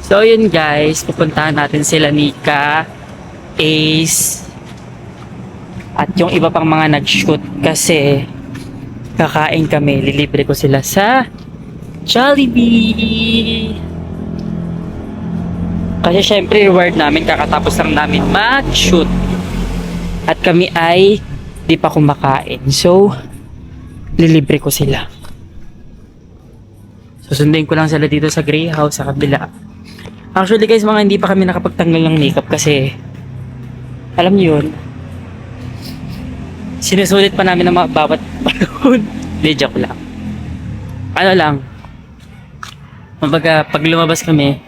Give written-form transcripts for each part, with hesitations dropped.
So yun guys, pupuntahan natin sila Nika, Ace, at yung iba pang mga nag-shoot kasi kakain kami, lilibre ko sila sa Jollibee. Kasi syempre reward namin, kakatapos lang namin mag-shoot. At kami ay di pa kumakain. So, lilibre ko sila. Susundin ko lang sila dito sa Grey House sa kabila. Actually guys, mga hindi pa kami nakapagtanggal ng makeup kasi alam niyo yun, sinusulit pa namin ng mga bawat balon. Hindi, joke lang. Ano lang, pag lumabas kami,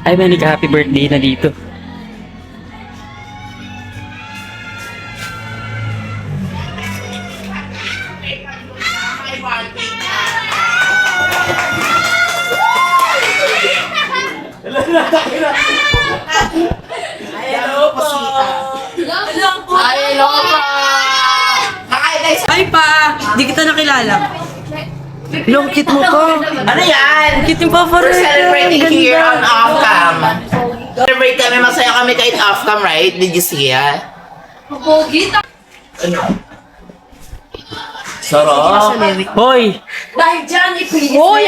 ay may happy birthday na dito. Ay pa! Di kita nakilala. Long kit mo pa. Ano yan? Kit mo pa for We're celebrating here on off-cam. Celebrate kami, masaya kami kahit off-cam, right? Did you see it? Sarap. Hoy! Dahil dyan, ipinis Hoy,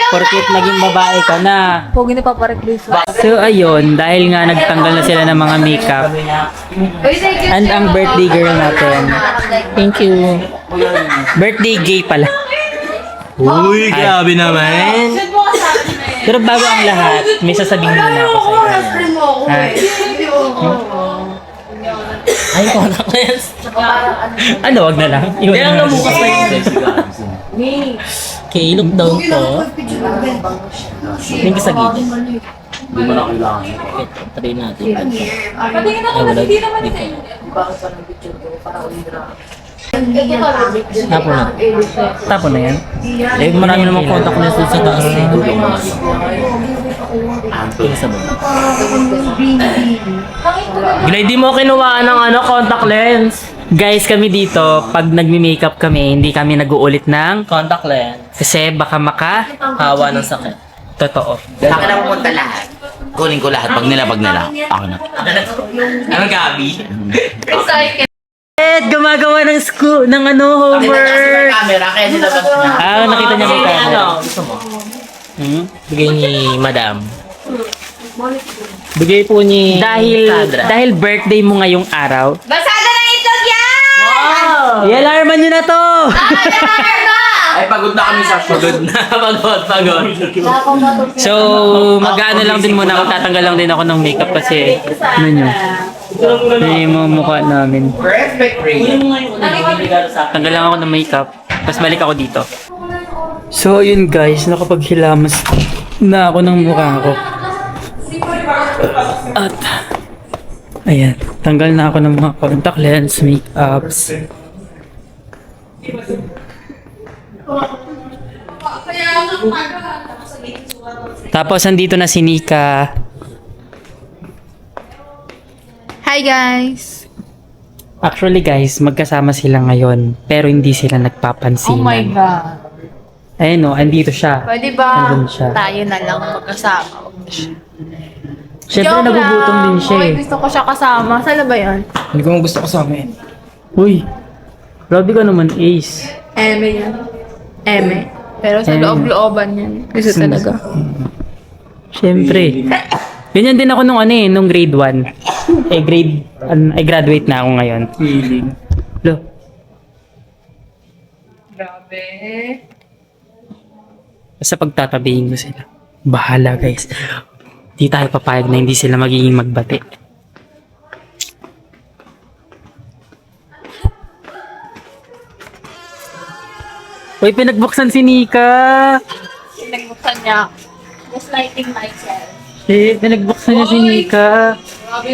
Porkit naging babae ka na. Pogi na papareplace. So ayun, dahil nga nagtanggal na sila ng mga makeup, and ang birthday girl natin. Thank you. Birthday gay pala. Uy, grabe naman. Pero bago ang lahat, may sasabihin muna ako sa inyo. Ay, contact lens. Ano, wag na lang. Iwan Kaya na lang lang. bukas na yun. Okay, look down po. Tingin sa gilid. Hindi mo na kailangan. Ito, try natin. Patingin ako na hindi naman ito. Tapo na. Tapo na yan. Eh, marami namang contact lens dun sa taas. Tingin sa baba. Gila, hindi mo kinuhaan ng contact lens. Guys, kami dito, pag nagmi-makeup kami, hindi kami nag-uulit ng Contact lens. kasi baka Hawa ng sakit. totoo. Sa akin na pumunta lahat. Kunin ko lahat pag nila. Ako na. Anong gabi? Gumagawa ng school, ng Nakita niya kasi homework. may camera, kaya nilabas niya. Nakita niya may camera. Ano? Gusto mo? Bigay ni Madam. Bigay po ni Sandra. Dahil birthday mo ngayong araw. Basada ng itlog yan! Wow! I-alarman nyo na to! Ay, pagod na kami sa shoot. Pagod. So, mag-ano lang din muna ako, tatanggal lang din ako ng makeup kasi ano nyo, yung mukha namin. Perfect, Ray. Tanggal lang ako ng makeup, tapos balik ako dito. So, yun guys, nakapaghilamas na ako ng mukha ko. At, ayan, tanggal na ako ng mga contact lens, makeups. Tapos, andito na si Nika. Hi guys! Actually guys, magkasama sila ngayon, pero hindi sila nagpapansinan. Oh my God! Ayun o, andito siya. Pwede ba Nandun siya. tayo na lang magkasama? Siyempre Joke nagugutom lang. din siya Okay, eh. gusto ko siya kasama. Saan na ba yun? Hindi ko gusto kasama yan. Uy, grabe ka naman Ace. Eme yan. Eme. Pero sa Eme. loob-looban yan. Gusto talaga. Siyempre. Ganyan din ako nung grade 1. Graduate na ako ngayon. Feeling. Lo, Grabe. basta pagtatabihin ko sila. Bahala guys. Di tayo papayag na hindi sila magiging magbati. Uy, pinagbuksan si Nika! Nagbuksan niya. Just lighting myself. Pinagbuksan niya si Nika.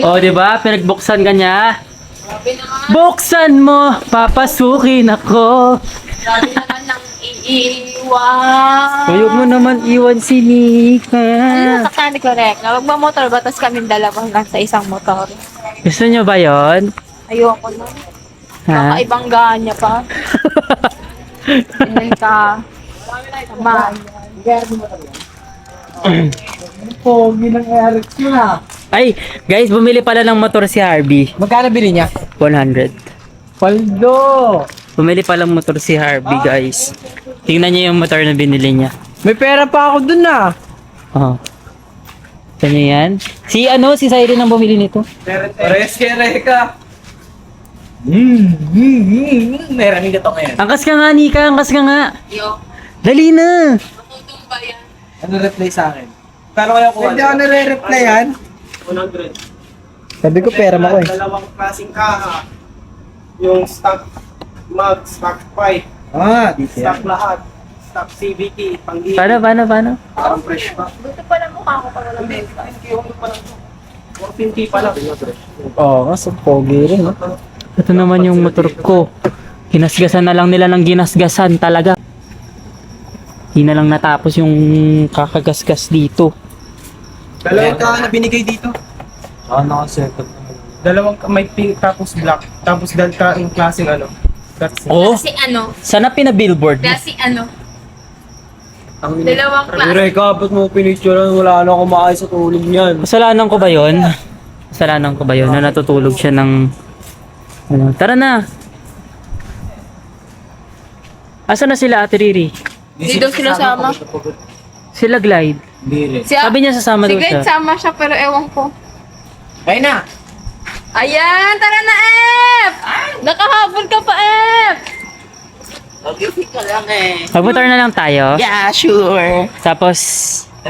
O, di ba? Pinagbuksan ka niya. Grabe naman. Buksan mo! Papasukin ako! Grabe naman nang iiwan. Huwag mo naman iwan si Nika. Ano sakyan ni Correct? Magmamotor ba? Tapos kaming dalawa lang sa isang motor. Gusto niyo ba yon? Ayoko na. Ha? Kakaibang ganya pa. Ayun ka. Tama. Pogi ng Eric yun ah. Ay, guys, bumili pala ng motor si Harvey. Magkano bili niya? 100. Paldo! Bumili pala ng motor si Harvey, guys. Tingnan niyo yung motor na binili niya. May pera pa ako dun ah. Oh. Kanya yan. Si Siren ang bumili nito. Pares kay Reka. Meron ka to ngayon. Angkas ka nga, Nika. Angkas ka nga. Yo. Dali na. Matutong ba yan? Ano reply sa akin? Kano kaya kuha? Hindi ako nare-replyan. 100. Sabi ko pera mo ko eh. Dalawang klaseng kaha. Yung stock mag, stock pipe, Ah, dito yan. stock lahat, stock CVT, pang-gili. Paano? Parang fresh pa. Buti pala mukha ko pa wala. Hindi, 10K pa lang to. 450 pa lang. Oo, kasi pogi rin no? Ito naman yung motor ko. Ginasgasan na lang nila ng ginasgasan talaga. Hindi na lang natapos yung kakagasgas dito. Dalawang kaha na binigay dito. Ah, naka-setup naman. Dalawang may pink tapos black. Tapos dalta yung klaseng ano. That's Oh, Kasi ano? sana pinabillboard mo. Kasi ano? ang Dalawang klase. Reka, ba't mo pinicturean? Wala na akong maayos sa tulog niyan. Kasalanan ko ba yun? Kasalanan ko ba yun na natutulog siya ng... Ano? Tara na! Asa na sila, Ate Riri? Hindi daw sila sama. Sila Glide. Hindi rin. Sabi niya sasama daw siya. sama siya pero ewan ko. Ayun na! Ayan! Tara na, Ep! Nakahabol ka pa, Ep! Mag-isip ka lang eh. Magmotor na lang tayo. Yeah, sure. Tapos,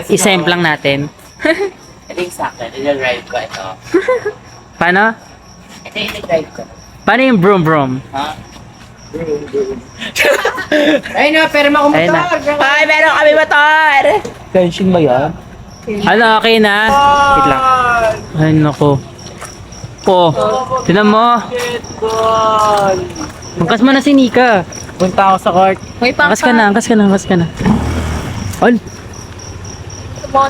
isemp lang natin. Ito yung sa akin. Ina-drive ko ito. Paano? Ito yung ina-drive ko. Paano yung broom broom? Ha? Ayun na, pera mo Ayun na. Ay, meron kami motor! Tension ba yan? Ano, okay na? Wait lang. Ay, naku. Po, tinan mo. Angkas mo na si Nika. Punta ako sa court. May Angkas ka na. Ol,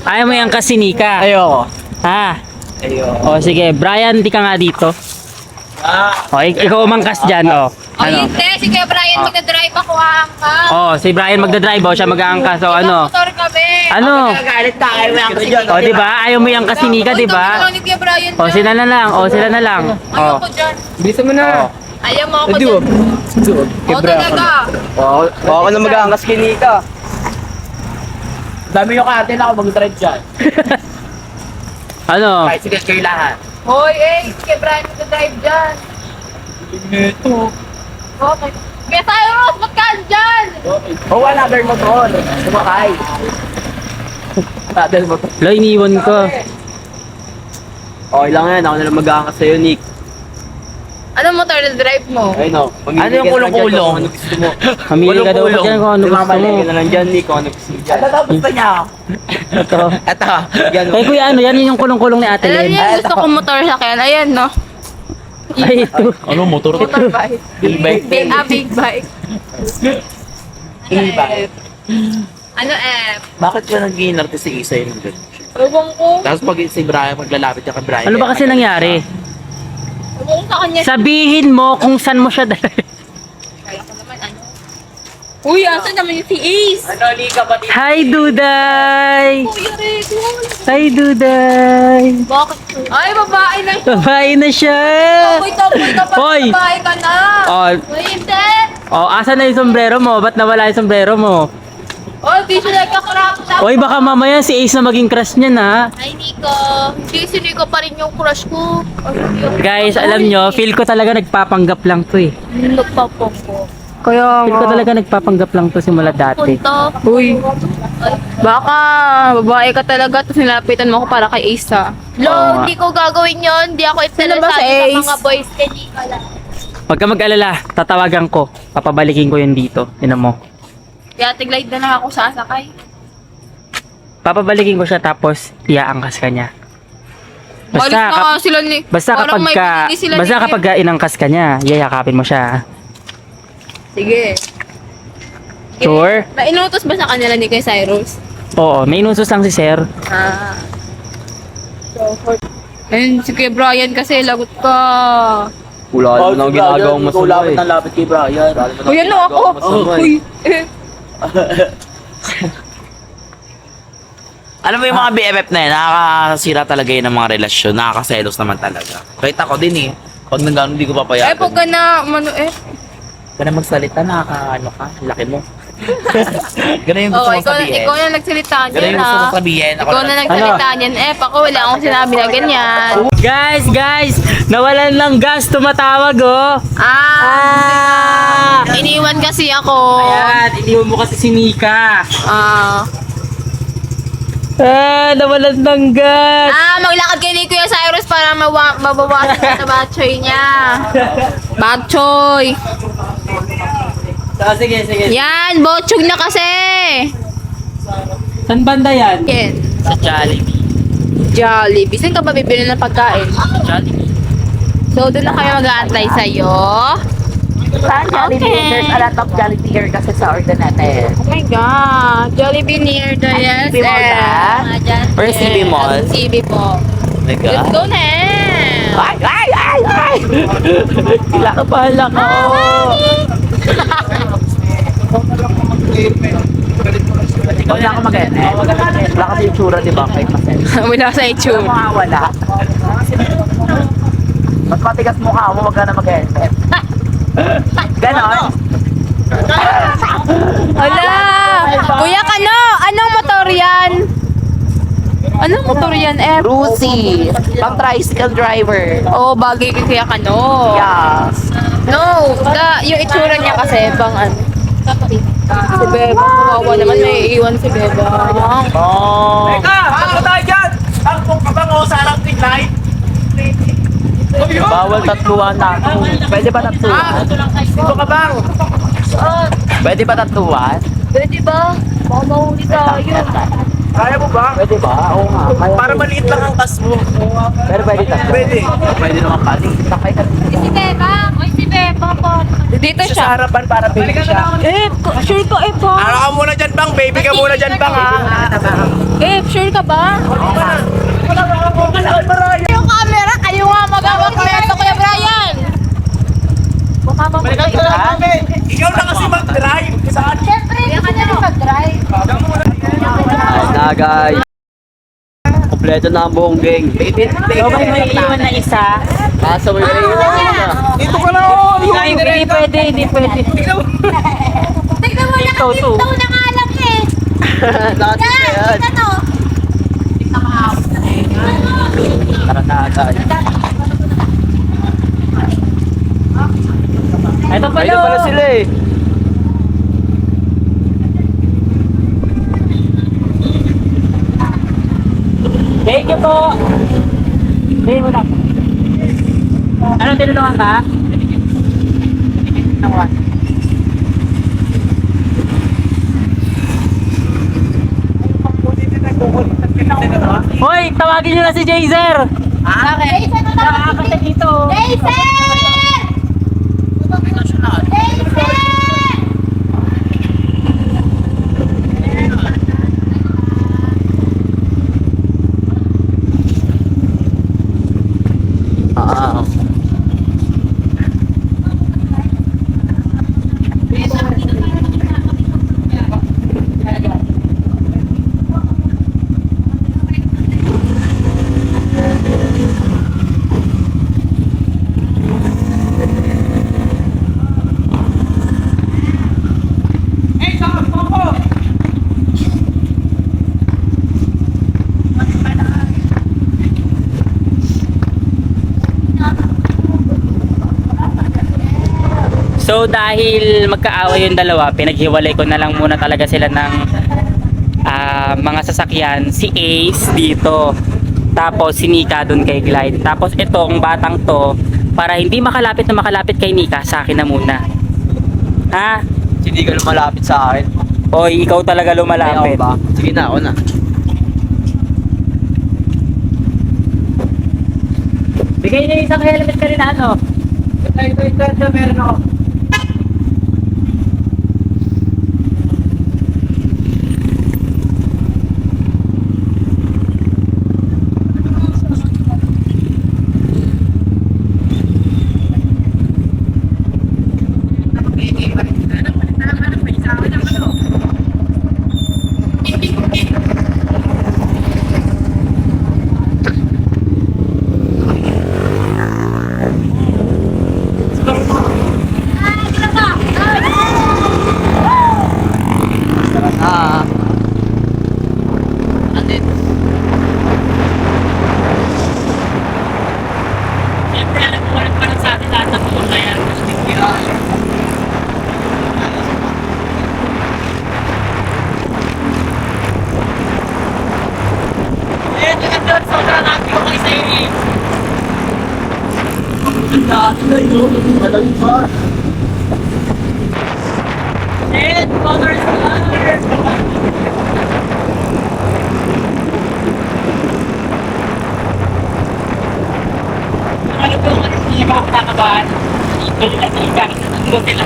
ayaw mo yung angkas si Nika. Ayoko. Ha? Ayoko. O sige, Brian, di ka nga dito. O, ikaw umangkas dyan, o. Oh, Ano? hindi. Sige, Brian, magdadrive ako aangkas. O, si Brian magdadrive, o, siya mag-aangkas, o, ano? Motor kami. Ano? Nagagalit ka kayo lang kasi O, di ba? Ayaw mo yung angkas si Nika, di ba? Uy, kami Brian O, sila na lang, o, sila na lang. O, Ayoko dyan. Bilisan mo na. Ayaw mo ako Hindi dyan. Kay O, Bra. talaga. Ako na mag-aangas kay Nika. Dami yung kate na ako mag-drive dyan. ano? Kahit sige kayo lahat. Hoy, sige, Brian, magdadrive dyan. Ito. Okay. Kaya tayo, Ross, ba't ka dyan? O wala girl motor. Sumakay. Paddle mo to. Lo, iniwan ko. Okay lang yan. Ako na lang mag-aangas sa'yo, Nick. Anong motor na drive mo? Ayun o. Ano yung kulong-kulong? Ano gusto mo? Mamili ka daw dyan kung ano gusto mo. Mamali ka na lang dyan, Nick. Kung ano gusto mo dyan. Ano daw gusto niya? Ito. Ito. Yan o. Kay kuya, ano, yan yung kulong-kulong ni Ate Alam Len. niyo, gusto kong motor sa akin. Ayan, no? Ay, ito. Ano motor? Motor bike. Big bike. Big bike. E-bike. Ano, Bakit ka nag-iinarte si Isa yung ganun? Ewan ko. Tapos pag si Brian, maglalapit ka kay Brian. Ano ba kasi nangyari? Ewan ko sa kanya. Sabihin mo kung saan mo siya dala. Kaya ko naman, ano? Uy, asan naman yung si Ace? Ano, Lika ba dito? Hi, Duday! Kuya Rick, Hi, Duday! bakit? Ay, babae na siya. Babae na siya! Topoy ka pa. Hoy! Babae ka na. Oh, Uy, hindi. oh, asan na yung sombrero mo? Ba't nawala yung sombrero mo? Oh, di siya nagkakrap. Oy, baka mamaya si Ace na maging crush niya na. Ay, Nico. Hindi, si Nico pa rin yung crush ko. Guys, alam nyo, feel ko talaga nagpapanggap lang to eh. Nagpapong ko. Kaya Feel ko talaga nagpapanggap lang to simula dati. Punta. Uy, baka babae ka talaga tapos nilapitan mo ako para kay Ace ha. Oo Lo, nga. hindi ko gagawin yon. Hindi ako Sino ba si interesado sa Ace? mga boys. Kay Nico lang. Huwag ka mag-alala, tatawagan ko. Papabalikin ko yun dito. Tinan mo. Kaya tiglide na lang ako sasakay. Papabalikin ko siya tapos iaangkas ka niya. Alis na nga sila ni... Basta parang kapag may ka, binili sila basta ni kapag ka inangkas ka niya, yayakapin mo siya. Sige. Sure? Nainutos ba sa kanila ni kay Cyrus? Oo, may inusos lang si Sir. Ah. Ayun, si Kuya Brian kasi lagot ka. Wala na ginagawang masama Lapit eh. na lapit kay Brian. Uy, ano ako? Uy, Alam mo yung mga BFF na yan, nakakasira talaga yun ng mga relasyon. Nakakaselos naman talaga. Kahit ako din eh. Pag nagano, hindi ko papayagan. Pag ka na, Ka na magsalita, nakakaano ka. Laki mo. Ganun yung gusto mong sabihin. ikaw na nagsalita Ganun niyan, yung gusto ha? mong sabihin. Ako Ikaw na nagsalita niyan. Ako wala akong sinabi na ganyan. Guys, nawalan ng gas, tumatawag oh. Iniwan kasi ako. Ayan, iniwan mo kasi si Nika. Nawalan ng gas. Maglakad kayo ni Kuya Cyrus para mabawasan ko sa batchoy niya. Batchoy. Sige. Yan, bochog na kasi. Saan banda yan? Yan. Sa Jollibee. Jollibee. Saan ka ba bibili ng pagkain? Jollibee. So, doon na kami mag-aantay sa'yo. Saan Jollibee? Okay. There's a lot of Jollibee here kasi sa Ordinate. Oh my God. Jollibee near the CB Mall ba? Or CB Mall? CB po. Oh my Let's God. go na. Ay! Kinakabahan ako. Ikaw na ako mag-ene. Wala kasi yung tsura, di ba? Kahit masen. Wala sa itsura. Wala. Mas matigas mukha mo, wag ka na mag-ene. Ganon. Hala! Kuya Kano, anong motor yan? Anong motor yan, Rusi. Pang tricycle driver. Oh, bagay kay Kuya Kano. Yes. No, yung itsura niya kasi, pang ano. Si Bebang, kawawa naman, may iiwan si Bebang. Oh. Ako tayo dyan! Takpong ka bang o sa harap ng light? Bawal tatluan na. Pwede ba tatluan? Dito ka bang? Pwede ba tatluan? Pwede ba? Baka mahuli tayo. Kaya mo ba? Pwede ba? Oo nga. Kaya Para maliit lang ang kas mo. Pero pwede tatluan. Pwede. Pwede naman pali. Sakay ka. Si Bebang! Oy, si Bebang po. Dito Siya sa siya. harapan para baby siya. Sure ka, pa. Ano ka muna dyan bang? Baby ka muna dyan bang ha? Sure ka ba? Yung camera, kayo nga magawag kwento, Kuya Brian. Baka mamaya. Ikaw na kasi mag-drive. Saan? Siyempre, hindi ka na mag-drive. Na guys. Kompleto na ang buong gang. So, may iiwan na isa. Nasa may Dito ka na oh. Hindi pwede. Tignan mo, Ikaw to. nakasitaw na nga lang eh. Dati na yan. Tignan to. Tara na guys. Ito pala. Ayun pala sila eh. Thank you po. Hindi mo na. Anong tinulungan ka? Hoy, tawagin nyo na si Jazer. Jason, Nakakasa dito. Jason! Jason! So dahil magkaaway yung dalawa, pinaghiwalay ko na lang muna talaga sila ng mga sasakyan. Si Ace dito, tapos si Nika dun kay Glide. Tapos itong batang to, para hindi makalapit na makalapit kay Nika, sa akin na muna. Ha? Hindi ka lumalapit sa akin. Oy, ikaw talaga lumalapit. Ayaw ba? Sige na, ako na. Bigay niyo isang helmet ka rin na ano. Ito, meron ako. Shit! Color star! Ano po ang hindi ba kakabahan? Ito nila tika. Ito sila.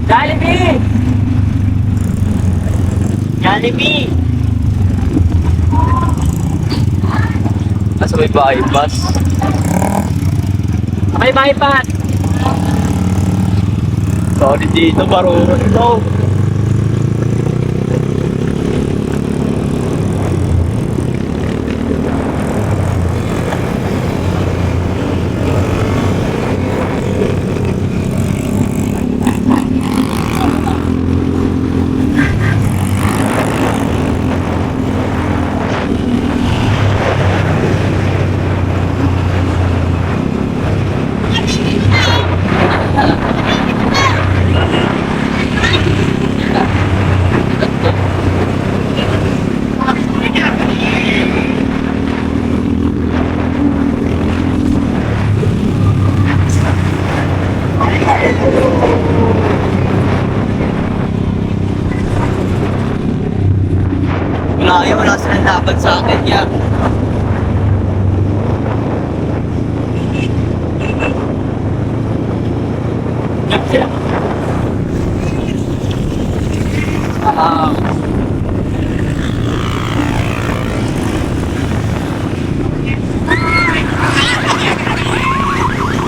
Jollibee! Jollibee! Nasa may bypass. May bypass! Sorry dito, marunong ito. Wala silang laban sa akin yan.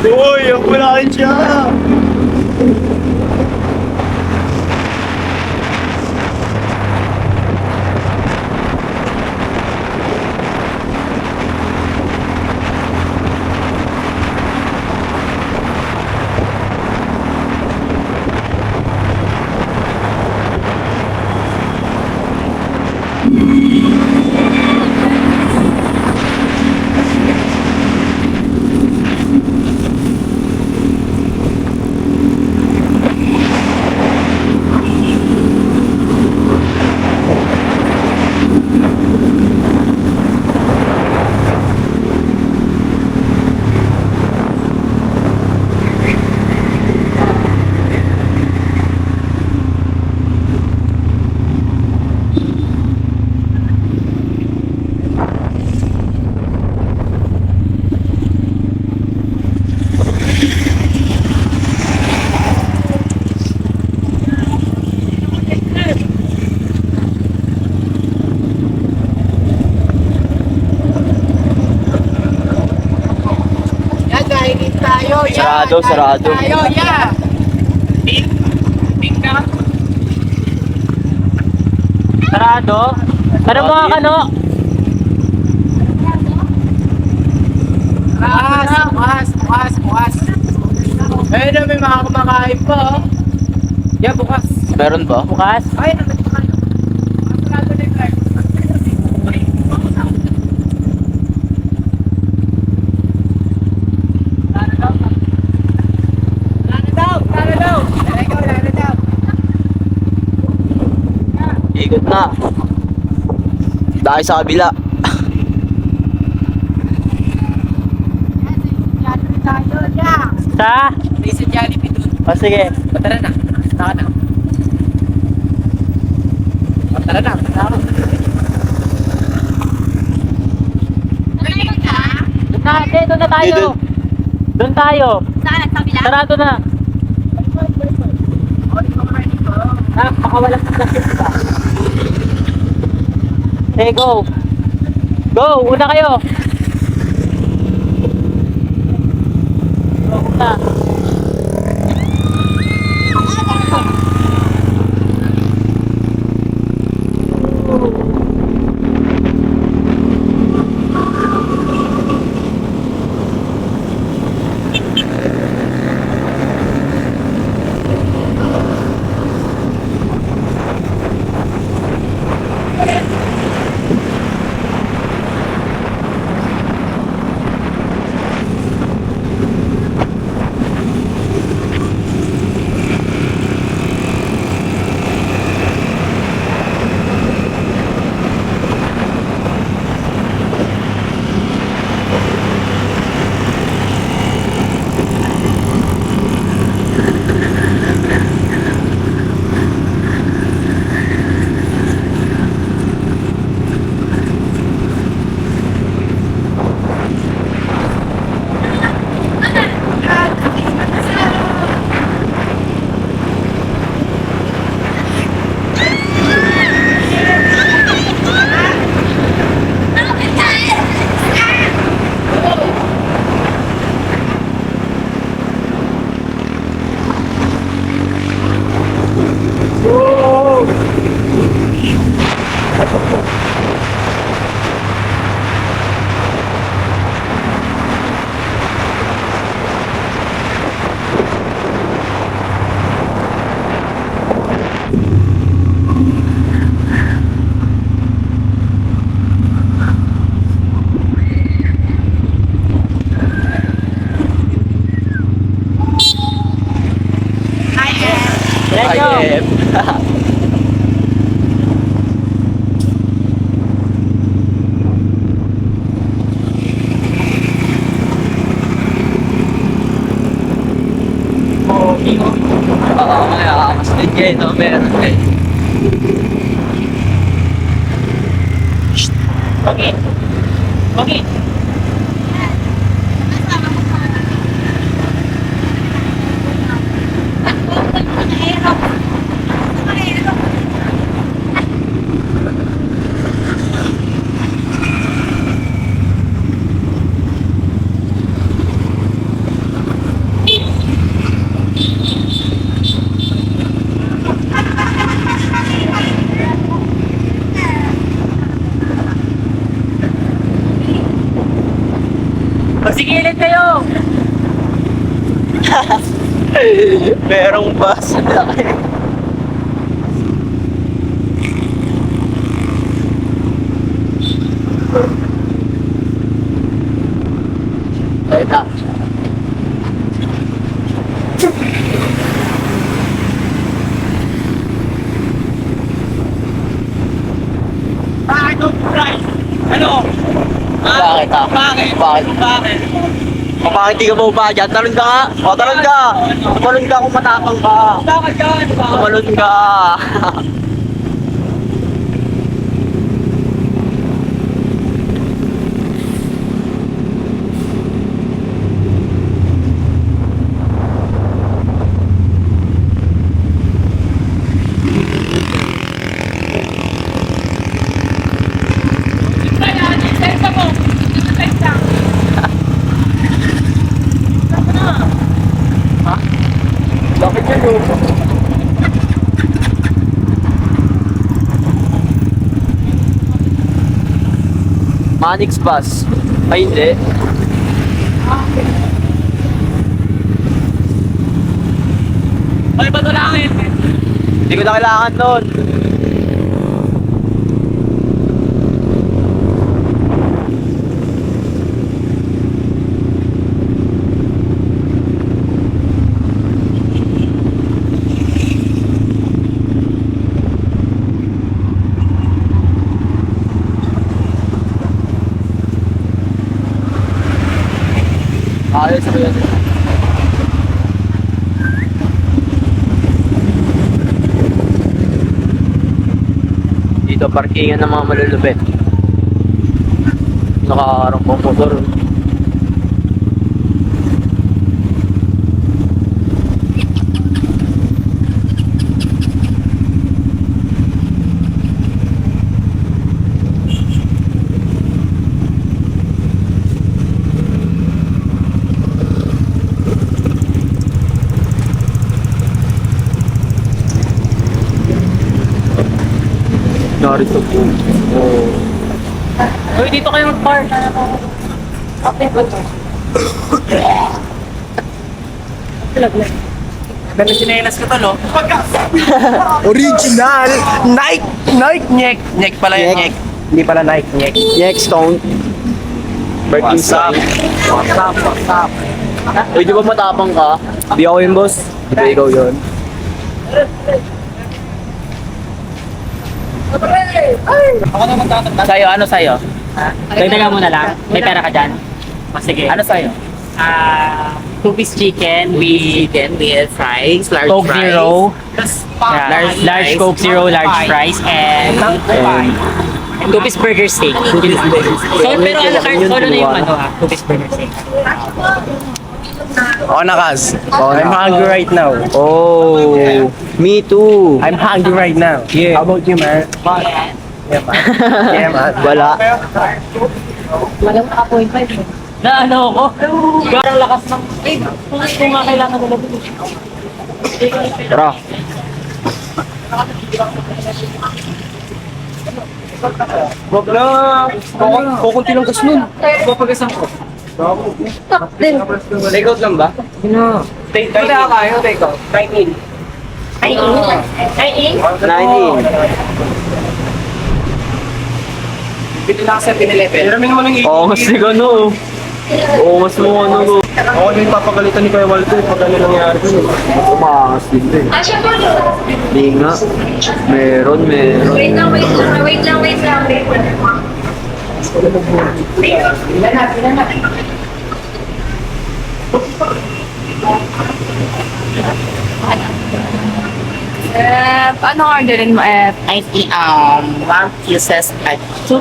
Uy, ang wala siya! Sarado. Sarado? Ano mga kano? Bukas. Eh, na may mga kumakain pa, oh. Yeah, bukas. Meron ba? Bukas? Ay, naman. Sarado na yung drive. Ikot na. Dahil sa kabila. Sa? May isa Jollibee doon. O sige. Tara na. Tara na. Tara na. Doon na tayo. Dito. Doon tayo. Saan? Sa kabila? Sarado na. Baka walang plastic pa. Okay, go. Go, una kayo. Go, una. nyo. Oo, kaya mas din kayo, no? Meron kayo. Okay. Okay. Magsigilid kayo! Merong bus. Ito. Ano? Bakit ah? Bakit? Bakit? Bakit? O bakit di ka bumaba dyan? Talon ka nga. O talon ka. Talon ka kung matapang ka. Bakit yan? Talon ka. Bakit yan yun? Manix bus. Ay hindi. Ay, ba't ulangin? Hindi ko na kailangan nun. Ayos ko yan. Dito parkingan ng mga malulupit. Nakaharang pang motor. Narito po. Uy, dito kayo mag-park. Ganda sinelas ko to, no? Original! Nike! Nike! Nyek. Nyek pala yun, nyek. Hindi pala Nike. Nyek. Nyek Stone. What's up? What's up? What's up? Uy, di ba matapang ka? Di ako yun, boss. Di ba ikaw yun? Ako naman tatanda. Sa'yo, ano sa'yo? Dagdagan mo na lang. May pera ka dyan? Sige. Ano sa'yo? Two-piece chicken with fries, large Coke fries. Zero. Large Large fries. Coke Zero, large fries, and two-piece burger steak. So, pero a la carte, solo na yung ano two-piece burger steak. Oo na, Kaz. I'm hungry right now. Oh, me too. I'm hungry right now. Yeah. How about you, man? Yeah, man. Yeah, man. Wala. Na ano ako? Garang lakas ng... kung nga kailangan nila dito. Tara. Wag na. Kukunti lang gas nun. Papagasan ko. Take out lang ba? No. Take out. Wala kayo, take out. 19. 19. Dito lang sa 7-Eleven. Hiramin mo ng 80. Oo, kasi gano. Oo, mas mo ano. Ako din papagalitan ni Kuya Waldo pag ano nangyari dun. Umakas din din. Hindi nga. Meron. Wait lang. Paano orderin mo, I think 2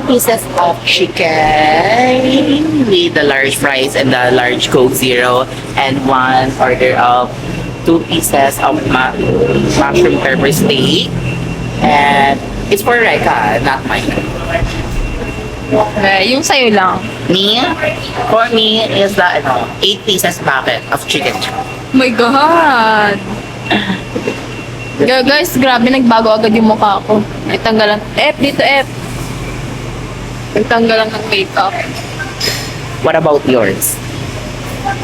pieces of chicken with the large fries and the large Coke Zero, and 1 order of 2 pieces of mushroom pepper steak. And it's for Reka, not mine. Yung sa'yo lang. For me is the 8 pieces packet of chicken. Oh my God! Guys, grabe, nagbago agad yung mukha ko. Nagtanggalan. Dito. Nagtanggalan ng makeup. What about yours?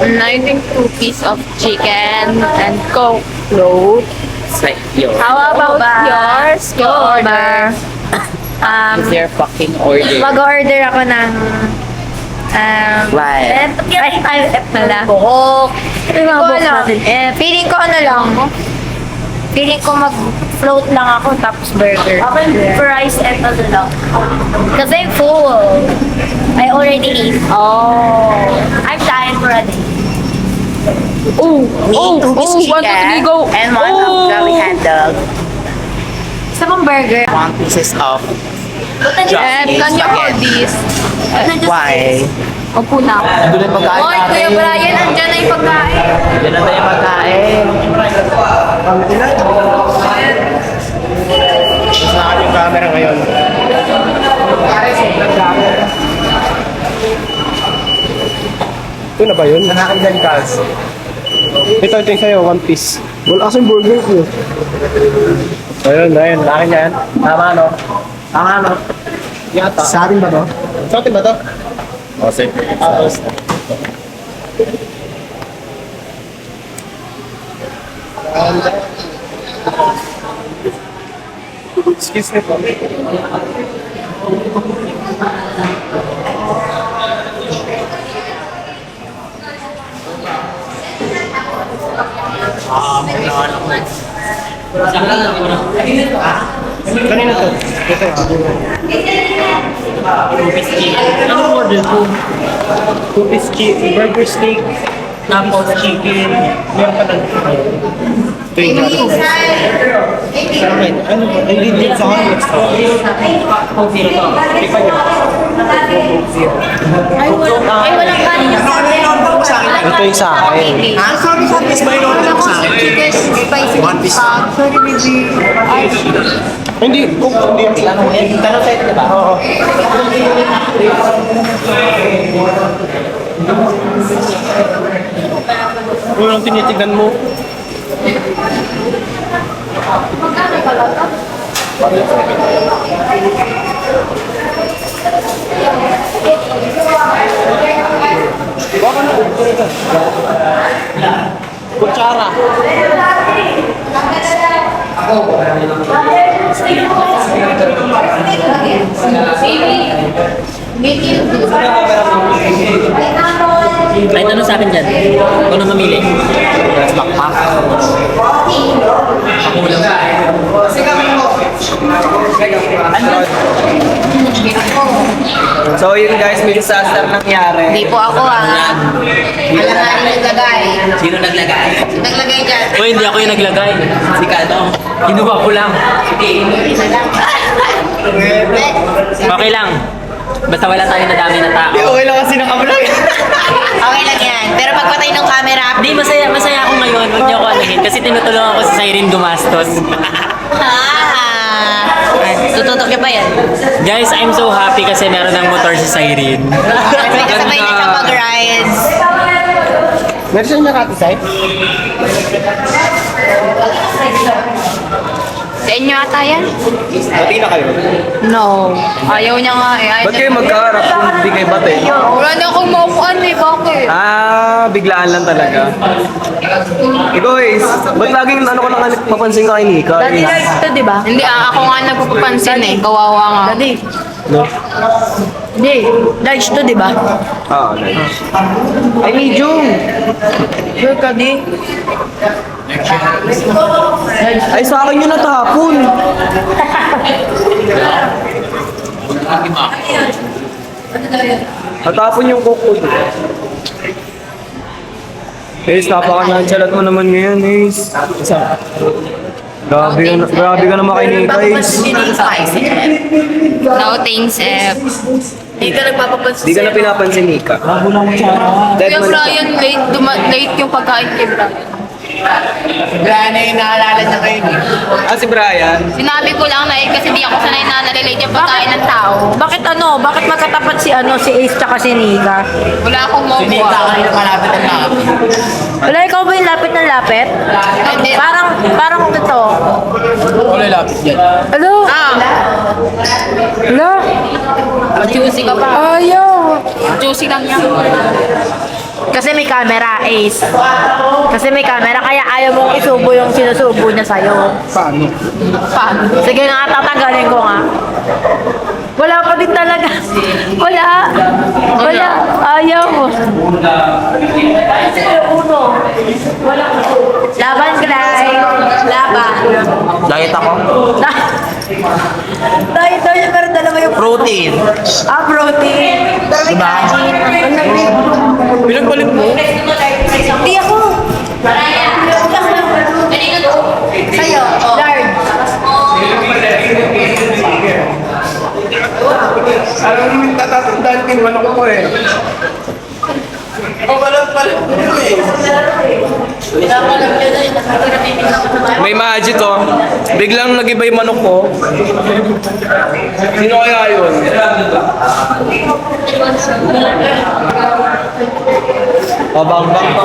I think 2 pieces of chicken and Coke float. It's like yours. How about yours? Go order. Is your fucking order? Mag-order ako ng Why? F pala. Coke. Ito yung mga Ko box alam. natin. Feeling ko ano lang. Feeling ko mag-float lang ako tapos burger. Fries and ano lang. Kasi I'm full. I already ate. Oh. I'm dying for a day. Me, 2 pieces 1, 2, 3, go. and 1 of Jolly Hand Dog. Isa pang burger. 1 pieces of Can you hold this? why? Opo na. Ando na yung pagkain Oy, Kuya Brian, andyan na yung pagkain. Yan na yung pagkain. Saan yung camera ngayon? Ito na ba yun? Nanakilan kas. Ito yung sa'yo, 1 piece. Wala kasing burger ko. Ayun. Akin yan. Tama, no? Yata. Sa atin ba to? Sa atin ba to? O, sige. Excuse me po. Kanina to. Ito. Ano order ko? 2 piece chicken, burger steak, Tapos chicken. meron pa ng ito yung okay. Ano ba? Ay, hindi sa akin extra. Coke Zero to. Ipa niyo. Ay, walang kanin na sa akin. Ito yung sa akin. Chicken spicy Hindi, kung hindi yung Pero sa ito, diba? Oo. Kung anong tinitignan mo? Kutsara. Kahit ano sa akin dyan. Ikaw na mamili. So yun guys, may disaster nangyari. Hindi po ako Alanganin naglagay. Sino naglagay? Naglagay dyan. Uy, hindi ako yung naglagay. Si Kano. Kinuha ko lang. Okay lang. Basta wala tayo na dami na tao. Okay lang kasi nakablog. Okay lang yan. Pero pagpatay ng camera, Hindi, masaya ako ngayon. Huwag niyo ako anuhin. Kasi tinutulungan ko si Cyrene gumastos. tututok niya ba yan? Guys, I'm so happy kasi meron ng motor si Cyrene. Kasi kasabay na siya mag-rides. Meron siya nakatisay? Sa inyo ata yan? Bati na kayo. No. Ayaw niya nga eh. Ayaw Ba't niya. kayo magkaharap kung hindi kayo bate? Wala na akong maupuan eh. Bakit? Biglaan lang talaga. Ikaw ba't laging ano ko lang papansin ka kay Nika? Dati right ito, di ba? Hindi ako nga nagpapapansin eh. Kawawa nga. Dati. No? Hindi, large to, di ba? Nice. Ay, medium. Sure ka, di? Ay, sa akin yun natahapon. Natapon yung coke ko. Ace, napaka-nonchalant mo naman ngayon, Ace. Grabe ka naman kay Nika, Ace. No thanks, F. Hindi ka nagpapapansin. Di ka na pinapansin, Nika. Dead Kuya man siya. Brian, late yung pagkain kay Brian. Si Brian. Sinabi ko lang na kasi di ako sanay na nalilate yung pagkain ng tao. Bakit ano? Bakit magkatapat si Ace tsaka si Nika? Wala akong makuha. Wala, ikaw ba yung lapit ng lapit? Hindi. Parang ito. Wala lapit yan. Ano? Ano? Juicy ka pa. Ayaw. Juicy lang yan. Kasi may camera, Ace. Kasi may camera, kaya ayaw mong isubo yung sinusubo niya sa'yo. Paano? Sige nga, tatanggalin ko nga. Wala pa din talaga. Wala. Ayaw. Laban, Gray. Laban. Diet ako. Dahil niya, pero dalawa yung Protein. protein. Pero may kanin. Pinagbalik mo? Hindi ako. Sa'yo, large. Alam mo yung tatatandaan kin, manok ko eh. May magic, oh. Biglang nag-iba yung manok ko. Sino kaya yun? Pabang-bang pa.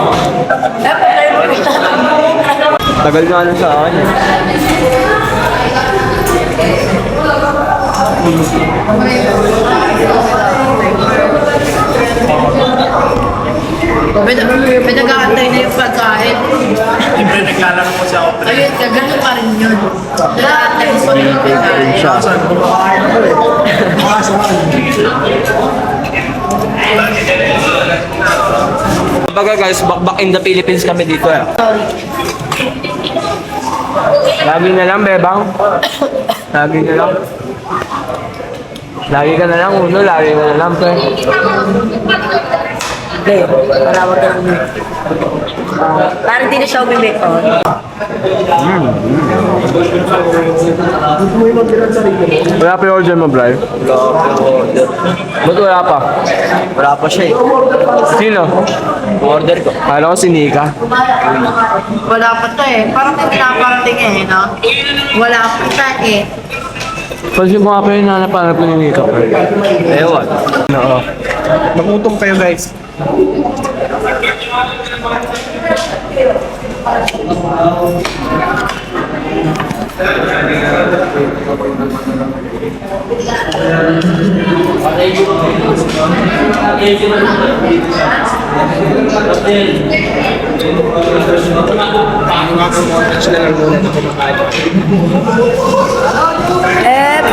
Tagal nga na sa akin. Pinag-aantay na yung pagkain. Siyempre, naglalaro ko siya ako. Ayun, gano'n pa rin yun. Pinag-aantay mo yung pagkain. Saan? Kumakain ako eh. Kumbaga guys, back in the Philippines kami dito eh. Lagi na lang, bebang. Lagi na lang. Lagi ka na lang, uno. Lagi ka na lang, pre. Hindi, para wag ka lang. Parang di na siya umimikon. Wala pa yung order mo, Bri? Ba't wala pa? Wala pa siya eh. Sino? Order ko. Kala ko si Nika. Wala pa to eh. Parang may pinaparating eh, no? Wala pa siya eh. Pansin mo nga pa yung nanapanap ko ni Nika, pre. Ewan. Oo. Magutom kayo, guys.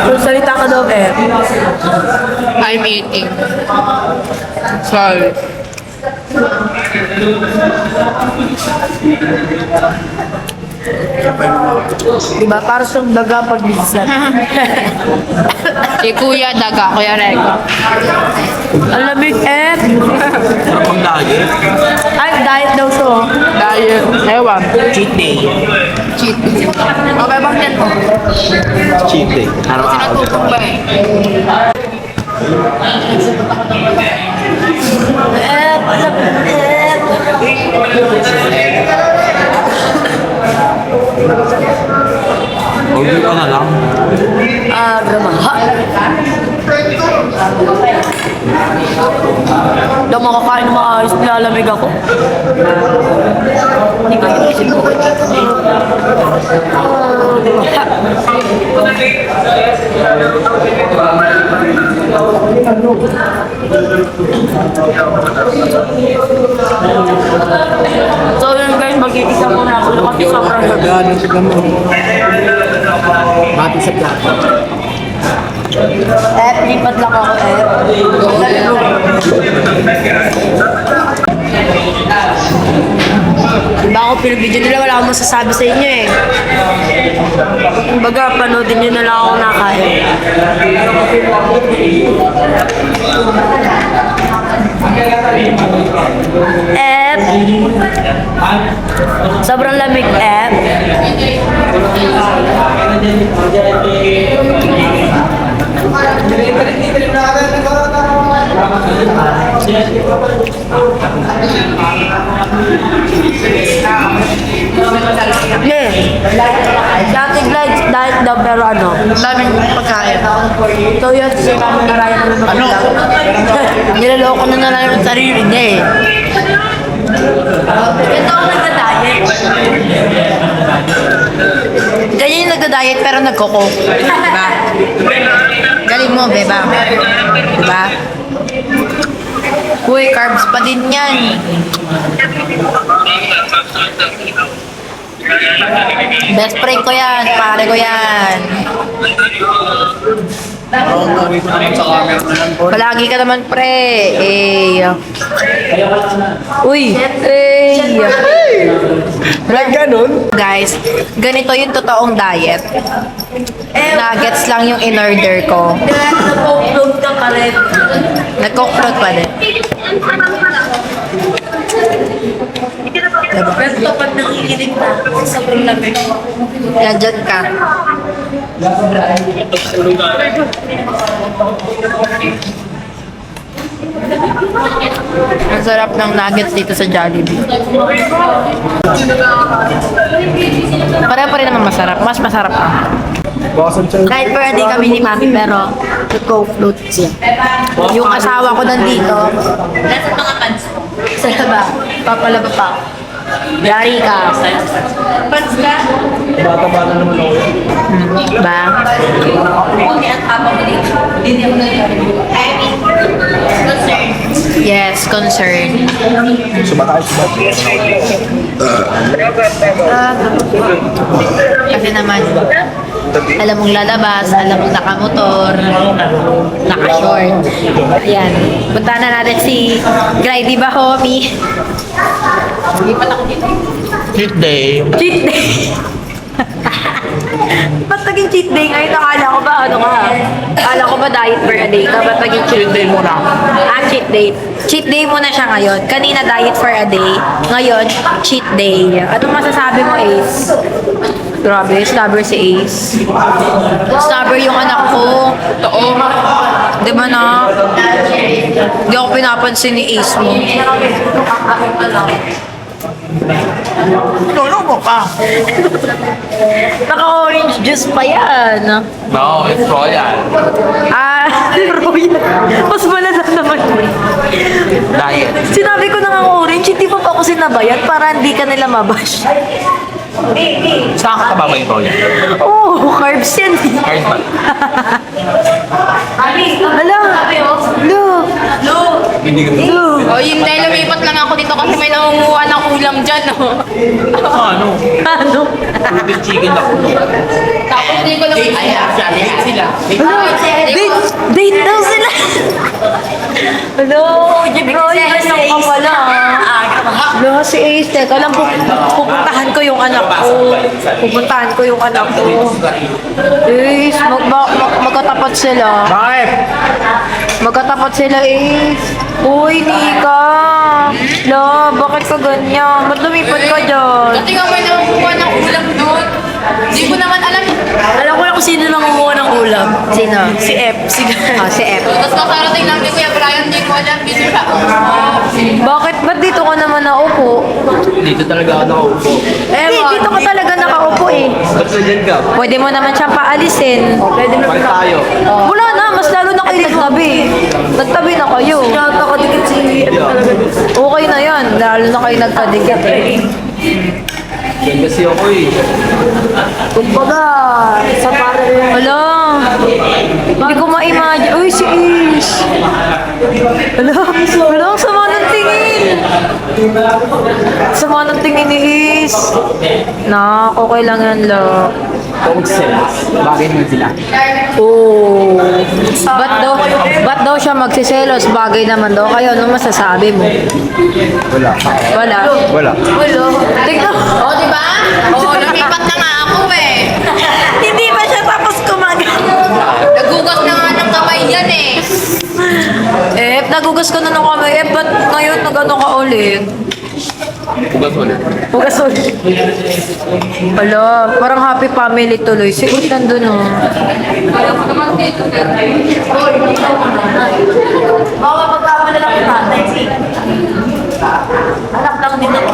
Kung salita ka daw I'm eating. Sorry. Diba? Para siyang daga pag minsan. Si Kuya Daga, Kuya Rego. Ang lamig, Ang lagi. Ay, diet daw to. Dahil, ewan. Cheat day. Cheat. Okay, bakit yan? Cheat day. Araw-araw. Sinatutong ba eh? Order ka na lang. Gramaha. Hindi ako makakain ng maayos, nilalamig ako. Hindi ko inisip ko. So yun guys, mag-iisa muna ako kasi sobrang gabi. Gano'n sa gamot. Mati sa plato. Lipat lang ako, Diba ako pinabidyo nila, wala akong masasabi sa inyo eh. Kumbaga, panoodin nyo na lang ako nakain. Sobrang lamig, Dati diet daw pero ano? Daming pagkain. So yun, si Mama Naraya naman magbilang. Niloloko na lang yung sarili niya eh. Ito ako nagda-diet. Ganyan yung nagda-diet pero nagkoko. Diba? Galing mo, beba. Diba? Uy, carbs pa din yan. Best friend ko yan, pare ko yan. Palagi ka naman, pre. Uy. Like ganun? Guys, ganito yung totoong diet. Nuggets lang yung in-order ko. Nag-upload ka pa rin. Nag-cookload pa din. Pero kapag nakikinig na, sobrang lamig. Yan, dyan ka. Ang sarap ng nuggets dito sa Jollibee. Pareho pa rin naman masarap. Mas masarap pa. Kahit per day kami ni Mami, pero nag-co-float siya. Yung asawa ko nandito, Nasa mga pants ko. Sa laba, papalaba pa ako. Yari ka. Pants ka? Bata-bata naman ako. ba? Hindi ang tama ko dito. Hindi ako concern. Yes, concern. Sumatay. Kasi naman, alam mong lalabas, alam mong nakamotor, naka-short. Ayan. Punta na natin si Grady ba, homie? Cheat day. Cheat day! Ba't naging cheat day ngayon? Akala ko ba ano ka? Akala ko ba diet for a day ka? Ba't naging cheat day muna? Cheat day. Cheat day muna siya ngayon. Kanina diet for a day. Ngayon, cheat day. Anong masasabi mo, Ace? Grabe, slobber si Ace. Slobber yung anak ko. Totoo. Di ba na? Hindi ako pinapansin ni Ace mo. Tulong mo pa. Naka-orange juice pa yan. No, it's royal. Royal. Mas malala naman. Diet. Sinabi ko na nga orange, hindi pa ako sinabayat para hindi ka nila mabash. Saan ka ba yung royal? Oh, carbs yan. Kahit ba? Hala. Lo. Oh, yun dahil lumipat lang ako dito kasi may nangunguha ng ulam dyan, no? Ano? Ano? Big chicken ako. Tapos hindi ko lang Date sila. Date daw sila. Hello, Jibro, yan lang ka pala. Hello, si Ace. Teka lang, pupuntahan ko yung anak ko. Pupuntahan ko yung anak ko. Ace, magkatapat sila. Bakit? Magkatapat sila, Ace. Uy, Nika. La, bakit ka ganyan? Ba't lumipat ka dyan? Dati nga may nangunguha ng ulam doon. Hindi ko naman alam. Alam ko na kung sino nangunguha ng ulam. Sino? Si F. Si F. Tapos nakarating lang ni Kuya Brian, hindi ko alam. Dito siya. Bakit? Ba't dito ka naman naupo? Dito talaga ako nakaupo. Hindi, dito ka talaga nakaupo eh. Ba't na dyan ka? Pwede mo naman siyang paalisin. Pwede mo Bakit tayo? Wala na, mas lalo na kayo nagtabi. Nagtabi na kayo. Nakakadikit si Okay na yan, lalo na kayo nagkadikit eh. Yan kasi ako eh. Kumbaga, sa parang... Wala. Hindi ko ma-imagine. Uy, si Ish. Wala, sama ng tingin. Sama ng tingin ni Ish. Nak, okay lang yan, lo. Bagay mo sila. Oh. Ba't daw siya magsiselos? Bagay naman daw kayo. Ano masasabi mo? Wala. Wala. Wala. Wala. Tignan. O, di ba? O, lumipat na nga ako eh. Hindi ba siya tapos Nagugas na nga ng kamay yan eh. nagugas ko na ng kamay. Ba't ngayon nag-ano ka ulit? Bugas mo na. Hugas ulit. Wala, parang happy family tuloy. Si Ut nandun oh. Baka pagkamala lang yung tatay. Anak lang din ako.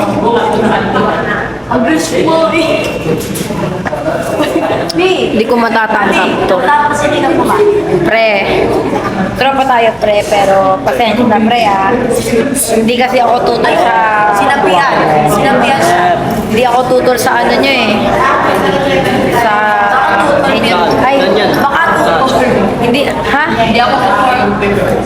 Ang gusto mo eh. Hindi ko matatangkap to. Tapos hindi ka kumain. Pre, tropa tayo pre, pero pasensya na pre ah. Hindi kasi ako tutor sa... Sinabihan. Sinabihan siya. Hindi ako tutor sa ano nyo eh. Sa... inyo. Ay, baka tutor. Hindi, ha?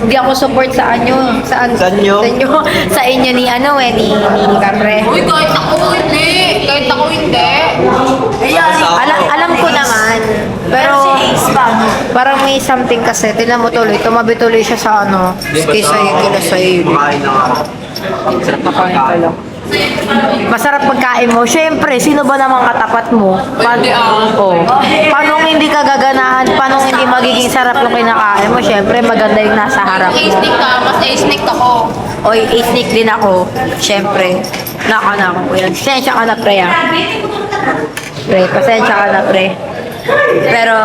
Hindi ako support sa anyo. Sa Sanyo? Sa inyo. Sa inyo ni ano eh, ni Kapre. Uy, kahit ako hindi. Kahit ako hindi. Alam ko naman. Pero parang may something kasi. Tinan mo tuloy. Tumabi tuloy siya sa ano. Kila sa'yo. Kumain na nga. Makain ka lang. Masarap pagkain mo. Siyempre, sino ba namang katapat mo? Paano hindi ka gaganahan? Paano hindi magiging sarap yung kinakain mo? Siyempre, maganda yung nasa harap mo. A-sneak ka, mas A-sneak ako. Oy, isnik din ako. Siyempre. Naka ko yan. Pasensya ka na, pre, ah. Pre, pasensya ka na, pre. Pero,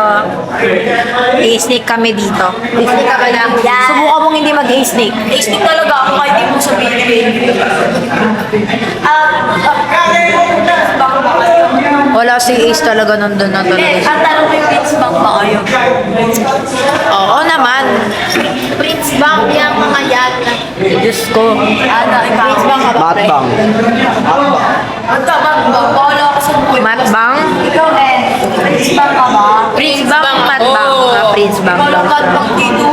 i-sneak kami dito. I-sneak ka lang. Subukan mong hindi mag-i-sneak. Tasting talaga ako kahit di mo sabihin. Wala si Ace talaga nandun na Hindi, talaga. ang tanong ko yung Prince Bank ba kayo? Oo naman. Prince Bank yung mga yan. Diyos ko. Ano, ikaw? Prince Bank ka ba? pre? Matbang. Magkabang ba? Bahala ako sa buhay. Matbang? Ikaw, Ben. Prince Bank ka ba? Prince Bang, Matbang. Ah, Prince Bang Ikaw lang daw. Matbang dito.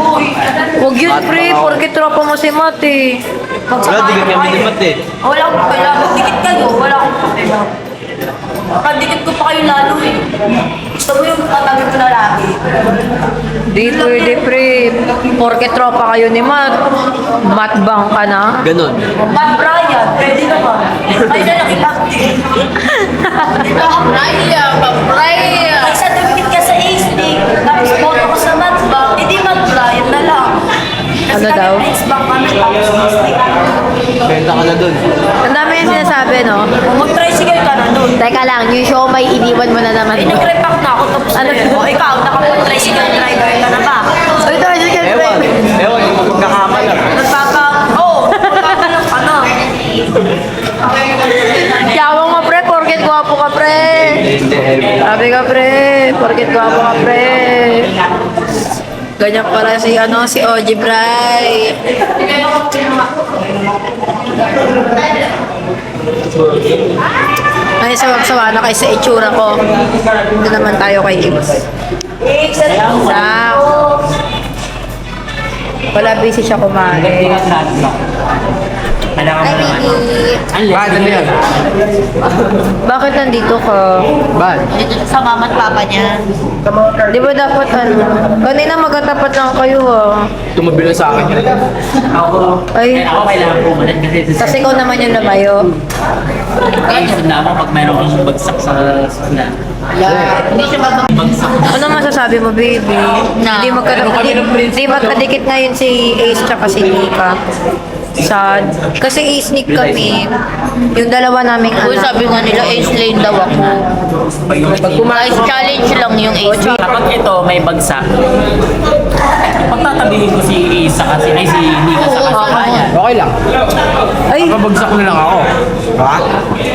Huwag yun, pre. Porque tropa mo si Matt eh. Wala, di kami minimat eh. Wala akong pala. Magdikit kayo. Wala akong pala. Pagdikit ko pa kayo lalo eh. Gusto mo yung tatabi ko na lagi. Di pwede, pre. Porque tropa kayo ni Matt. Matbang ka na. Ganon. Matt Brian, pwede naman. Ay na lang i-active. Papraya, papraya. Ay sa dumikit ka sa A-Stick, tapos boto ko sa Matt Bank, hindi Matt Brian na lang. Kasi Ano daw? Prince Bank kami, tapos A-Stick kami. Benta ka na dun. Ang dami yung sinasabi, no? Mag-tricycle ka na doon. Teka lang, yung show may iniwan mo na naman. Ay, nag-repack na ako, tapos ano? O ikaw, nakapag-tricycle driver ka na ba? Uy, ito, sige, Ewan. Ewan, yung magkakamalan. Magpapakalang ka na. Yawa mo, pre, porket gwapo ka, pre. Sabi ka, pre, porket gwapo ka, pre. Ganyan pala si, si Oji Bray. Ay, sawa na kayo sa itsura ko. Hindi naman tayo kay Ibs. Wala, busy siya kumain. Ay, baby. Bakit ano yan? Bakit nandito ka? Bakit? Sa mama at papa niya. Di ba dapat kanina magkatapat lang kayo ha? Tumabi lang sa akin. Ay, Ako kailangan pumalit kasi kasi ikaw naman yung lumayo. Isip na ako pag mayroon kang bagsak sa sasakyan. Hindi siya Bagsak. Ano masasabi mo, baby? Hindi magkadikit ngayon si Ace tsaka si Nika. Sad. Kasi A-sneak kami. Yung dalawa naming Uy, anak. sabi nga nila, ace lane daw ako. Guys, challenge lang yung ace lane. Kapag ito may bagsak, pagtatabihin ko si Isa kasi, ay si Nika sa kanya. Okay lang. Ay, Mabagsak na lang ako. Ha?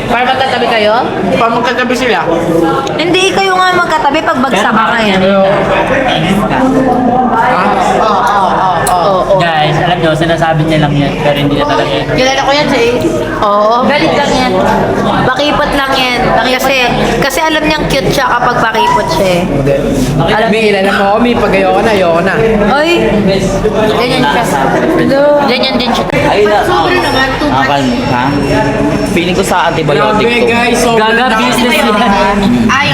Para magkatabi kayo? Pa magkatabi sila. hindi kayo nga magkatabi pag bagsak ka ngayon. Guys, alam nyo, sinasabi niya lang yan, pero hindi na talaga yan. Kilala ko yan si Ace. Oo. Galit lang yan. Bakipot lang yan. Kasi alam niyang cute siya kapag bakipot siya eh. Alam mo, ilan mo ako, may pag ayoko na. Ay, Ganyan siya. ganyan din siya. Ayun na. Akal mo, ha? Feeling ko sa antibiotic to. guys, so Gaga, business yan.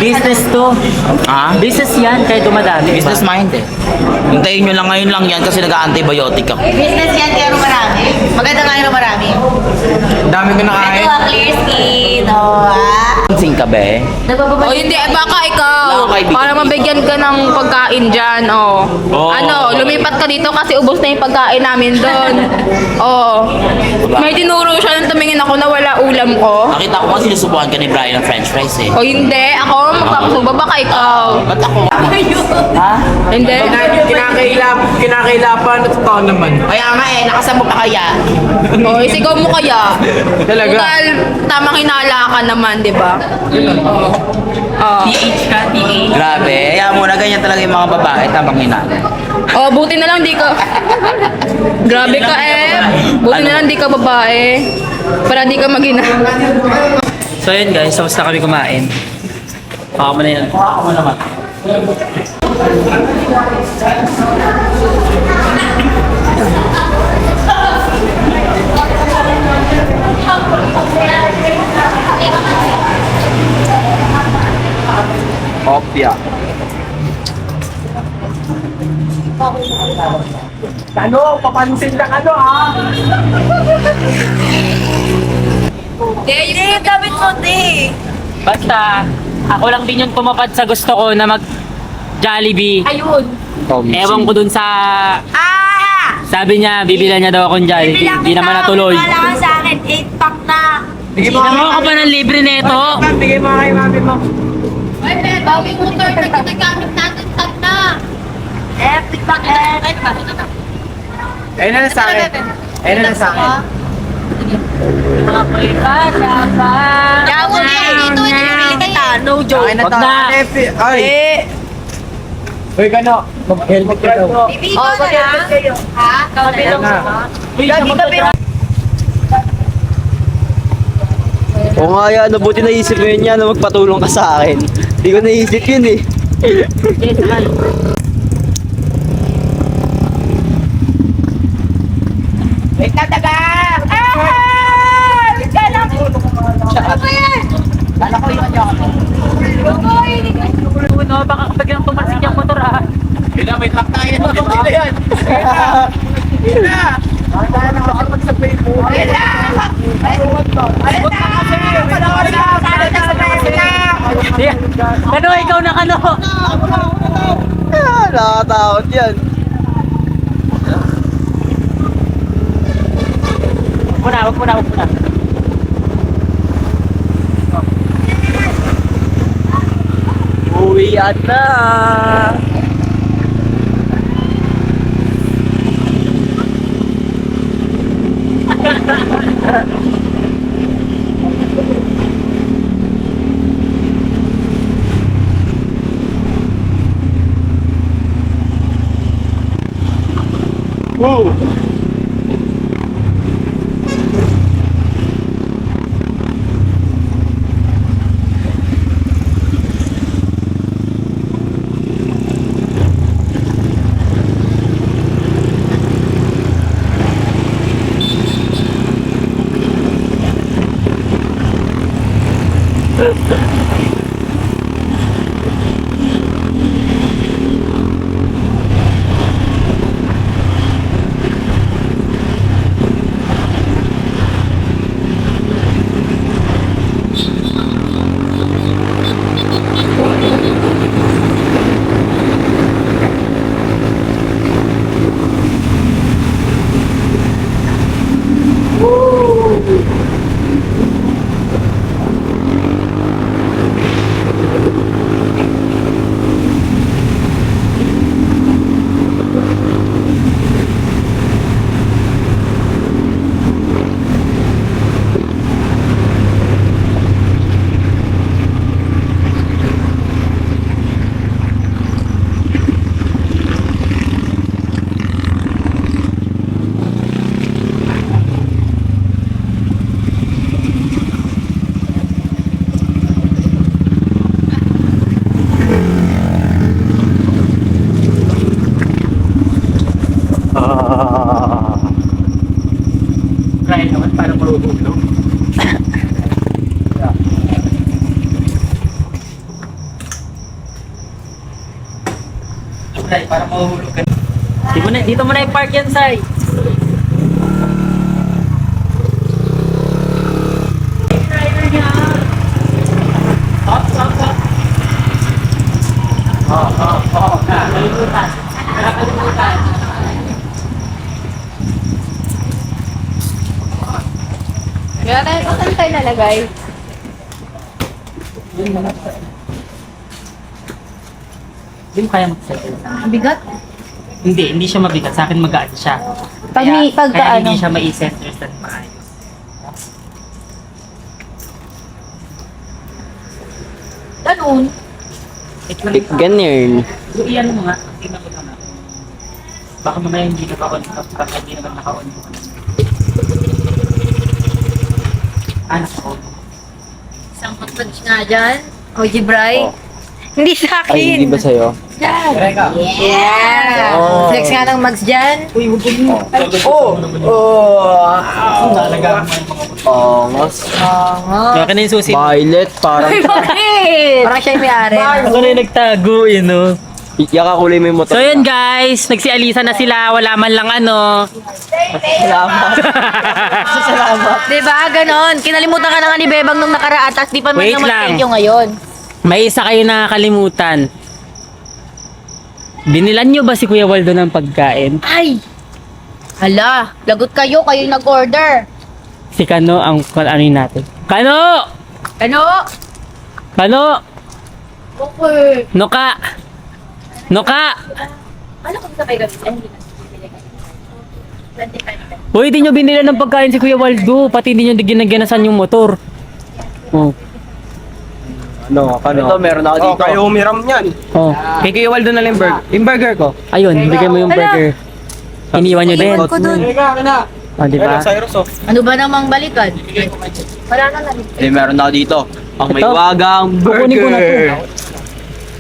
Business to. Ha? Business yan, kaya dumadami. Business mind eh. Hintayin nyo lang ngayon lang yan kasi nag-antibiotic ako. Business yan, kaya marami. Maganda nga yun marami. dami ko nakain. Ito, clear skin. Oh, Sing ka be? Nagpapabalik. O hindi, baka ikaw. Wala akong kaibigan. Para mabigyan ka ng pagkain dyan, oh. Ano, lumipat ka dito kasi ubos na yung pagkain namin doon. Oh. May tinuro siya nang tumingin ako na wala ulam ko. Nakita ko nga sinusubukan ka ni Brian ng french fries eh. O hindi, ako magpapasuba, baka ikaw. Ba't ako? Hindi. Kinakailapan at totoo naman. Kaya nga eh, nakasama pa kaya. O, isigaw mo kaya. Talaga? Total, tamang hinala ka naman, di ba? Oh. PH ka, PH. Grabe, kaya mo na ganyan talaga yung mga babae, tamang ina. Oh, buti na lang di ka. Grabe ka eh. Buti na lang di ka babae. Para di ka magina. So yun guys, tapos na kami kumain. Baka mo na yan. Ako mo naman. Opya. Ano? Papansin ka ha? Hindi, damit mo, di. Basta, ako lang din yung tumapad sa gusto ko na mag Jollibee. Ayun. Ewan ko dun sa... Sabi niya, bibilan niya daw akong Jollibee. Hindi naman natuloy. Kailangan sa akin, 8-pack na. Nakuha ka pa ng libre nito. Bigay mo kay mami mo. Ay, pero bagay motor, nagkagamit natin tag na. Feedback na. Ayun na sa akin. Ayun na sa akin. Kaya mo na dito, hindi kita. No joke. Akin na Wag to. na. Ay. Uy, kano? Mag-helmet ka daw. Bibi ko na lang. Ha? Ayan na. Oo nga yan, nabuti naisip mo yun yan na magpatulong ka sa akin. Hindi ko naisip yun eh. Wait na, taga! Wait ka lang! Ano ba yan? Kala ko yun yun. No, baka kapag yung tumansik yung motor ah. Yun na, may truck tayo. Ano yan? Ano, ikaw na kano? Nakakatakot yan. Wag muna. Uwian na. Brian naman, parang marunong. Sai, para mahuhulog ka. Dito mo na i-park yan, Sai. Kaya tayo, saan tayo nalagay? Hindi mo kaya mag-settle. Bigat. Hindi siya mabigat. Sa akin magaan siya. Kaya hindi siya mai-center sa maayos. Ganun. Ganyan. So, iyan mo nga. Tingnan mo naman. Baka mamaya hindi naka-on. Baka hindi naman naka-on. Naka-on. Isang massage nga dyan. O, Jibray. Hindi sa akin. Ay, hindi ba sa'yo? Yeah! Oh. Flex nga ng mags dyan. Ongos. Kaya ka na yung susi. Violet, parang Bakit? Parang siya yung may-ari. Ako na yung nagtago, yun no. yakakulay mo yung motor. So yun guys, nagsialisa na sila, wala man lang ano. Salamat. Salamat. Diba? Ganon. Kinalimutan ka na nga ni Bebang nung nakaraan, tapos di pa man Wait naman lang. yung ngayon. May isa kayo nakakalimutan. Binilan nyo ba si Kuya Waldo ng pagkain? Ay! Hala, lagot kayo yung nag-order. Si Kano ang ano yun natin. Kano! Ano? Kano! Okay. Noka! Noka! Ano kung sa kayo gabi? Uy, di nyo binilan ng pagkain si Kuya Waldo. Pati hindi nyo ginaganasan yung motor. Oh. Ano? Ito, meron ako dito. Kayo umiram niyan. Oh. Kay Kuya Waldo na lang yung burger ko. Ayun, bigay mo yung burger. Iniwan nyo din. Iwan ko dun. Oh, di ba? Cyrus, oh. Ano ba namang balikan? Wala na lang. Meron ako dito. Ang may Ito? wagang Kukunin ko na to. burger.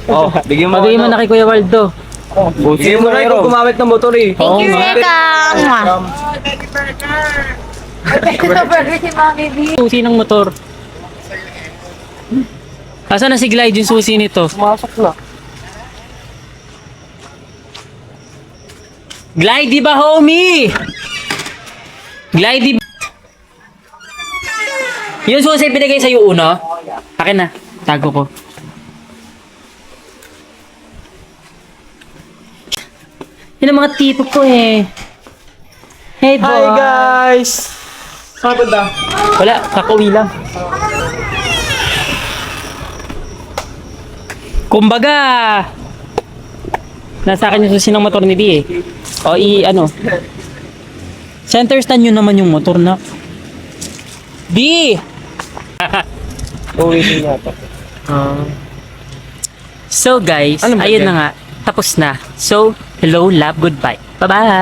Oh, bigyan mo. Pagay mo na kay Kuya Waldo. Bigyan mo na ito gumamit ng motor eh. Thank you, nga. Rekang! Ito burger si Mami B. Susi ng motor. Asa na si Glide yung susi nito? Pumasok na. Glide, di ba homie? Glide, di ba? Yung susi pinigay sa'yo uno? Akin na. Tago ko. Yun ang mga tipo ko eh. Hey boy. Hi guys! Saan ba? Wala, kakauwi lang. Kumbaga, nasa akin yung susi ng motor ni B eh. O ano. Center stand yun naman yung motor na. B! Uwi din yata. So guys, Ano ba ayun yan? na nga. Tapos na. So, hello, love, goodbye. Bye-bye!